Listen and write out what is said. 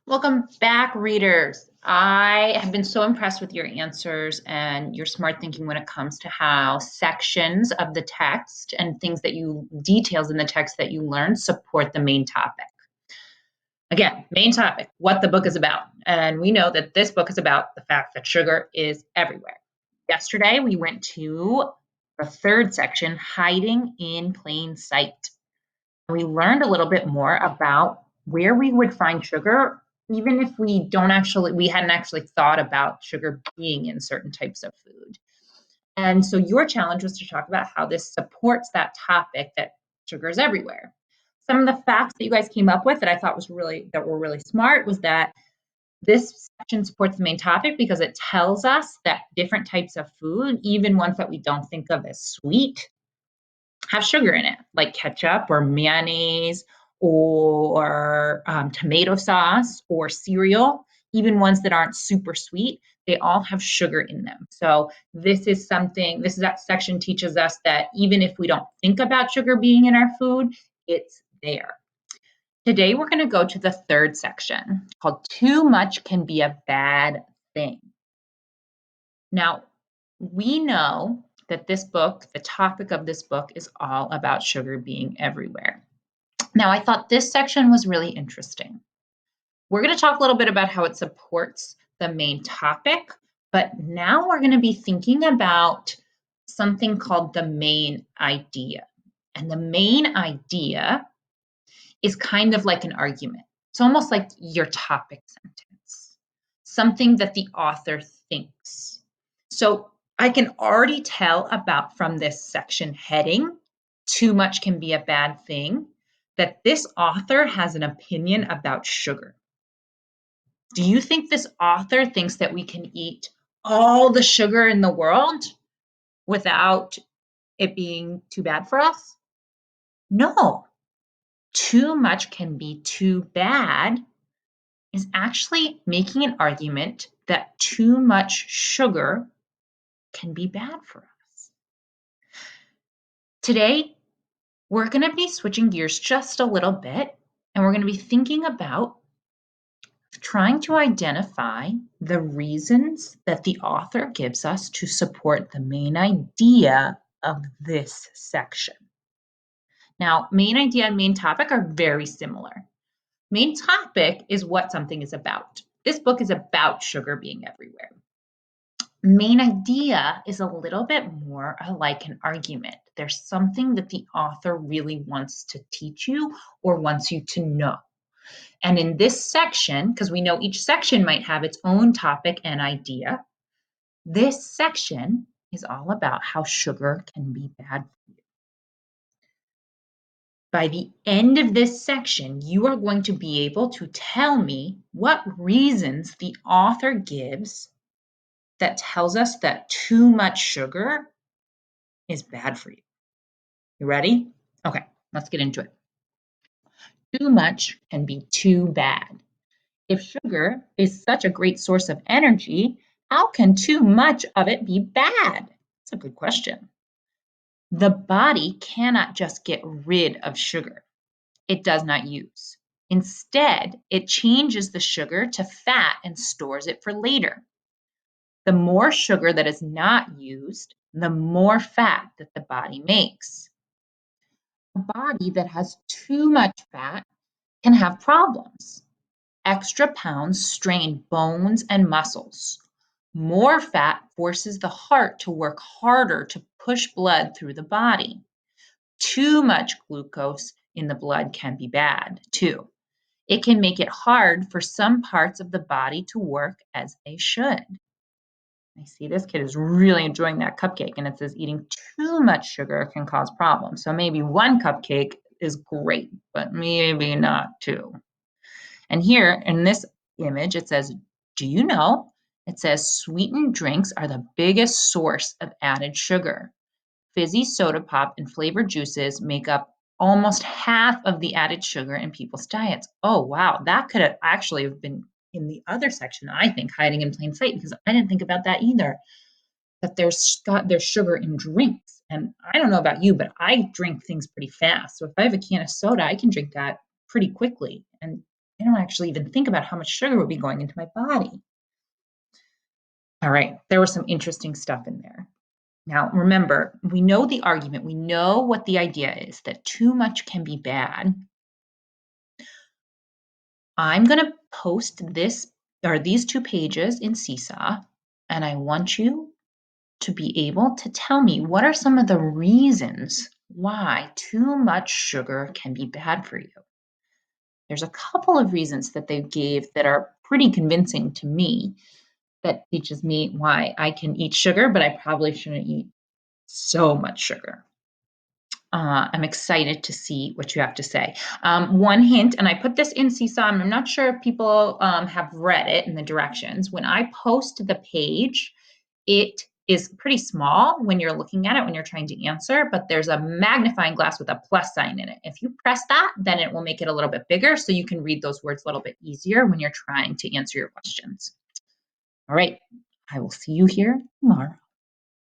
Welcome back, readers. I have been so impressed with your answers and your smart thinking when it comes to how sections of the text and details in the text that you learn support the main topic. Again, main topic, what the book is about. And we know that this book is about the fact that sugar is everywhere. Yesterday, we went to the third section, hiding in plain sight. We learned a little bit more about where we would find sugar, even if we hadn't actually thought about sugar being in certain types of food. And so your challenge was to talk about how this supports that topic that sugar is everywhere. Some of the facts that you guys came up with that I thought were really smart was that this section supports the main topic because it tells us that different types of food, even ones that we don't think of as sweet, have sugar in it, like ketchup or mayonnaise or tomato sauce or cereal, even ones that aren't super sweet, they all have sugar in them. So that section teaches us that even if we don't think about sugar being in our food, it's there. Today, we're going to go to the third section called Too Much Can Be a Bad Thing. Now, we know that the topic of this book is all about sugar being everywhere. Now, I thought this section was really interesting. We're going to talk a little bit about how it supports the main topic, but now we're going to be thinking about something called the main idea. And the main idea is kind of like an argument. It's almost like your topic sentence, something that the author thinks. So I can already tell from this section heading, too much can be a bad thing, that this author has an opinion about sugar. Do you think this author thinks that we can eat all the sugar in the world without it being too bad for us? No. Too much can be too bad is actually making an argument that too much sugar can be bad for us. Today, we're going to be switching gears just a little bit, and we're going to be thinking about trying to identify the reasons that the author gives us to support the main idea of this section. Now, main idea and main topic are very similar. Main topic is what something is about. This book is about sugar being everywhere. Main idea is a little bit more like an argument. There's something that the author really wants to teach you or wants you to know. And in this section, because we know each section might have its own topic and idea, this section is all about how sugar can be bad for you. By the end of this section, you are going to be able to tell me what reasons the author gives that tells us that too much sugar is bad for you. You ready? Okay, let's get into it. Too much can be too bad. If sugar is such a great source of energy, how can too much of it be bad? That's a good question. The body cannot just get rid of sugar it does not use. Instead, it changes the sugar to fat and stores it for later. The more sugar that is not used, the more fat that the body makes. A body that has too much fat can have problems. Extra pounds strain bones and muscles. More fat forces the heart to work harder to push blood through the body. Too much glucose in the blood can be bad, too. It can make it hard for some parts of the body to work as they should. I see this kid is really enjoying that cupcake, and it says eating too much sugar can cause problems. So maybe one cupcake is great, but maybe not two. And here in this image, it says, do you know? It says sweetened drinks are the biggest source of added sugar. Fizzy soda pop and flavored juices make up almost half of the added sugar in people's diets. Oh, wow. That could actually have been in the other section, I think, hiding in plain sight, because I didn't think about that either, that there's sugar in drinks. And I don't know about you, but I drink things pretty fast. So if I have a can of soda, I can drink that pretty quickly. And I don't actually even think about how much sugar would be going into my body. All right, there was some interesting stuff in there. Now, remember, we know the argument. We know what the idea is, that too much can be bad. I'm going to post this or these 2 pages in Seesaw, and I want you to be able to tell me what are some of the reasons why too much sugar can be bad for you. There's a couple of reasons that they gave that are pretty convincing to me that teaches me why I can eat sugar, but I probably shouldn't eat so much sugar. I'm excited to see what you have to say. One hint, and I put this in Seesaw, I'm not sure if people have read it in the directions. When I post the page, it is pretty small when you're looking at it, when you're trying to answer, but there's a magnifying glass with a plus sign in it. If you press that, then it will make it a little bit bigger so you can read those words a little bit easier when you're trying to answer your questions. All right, I will see you here tomorrow.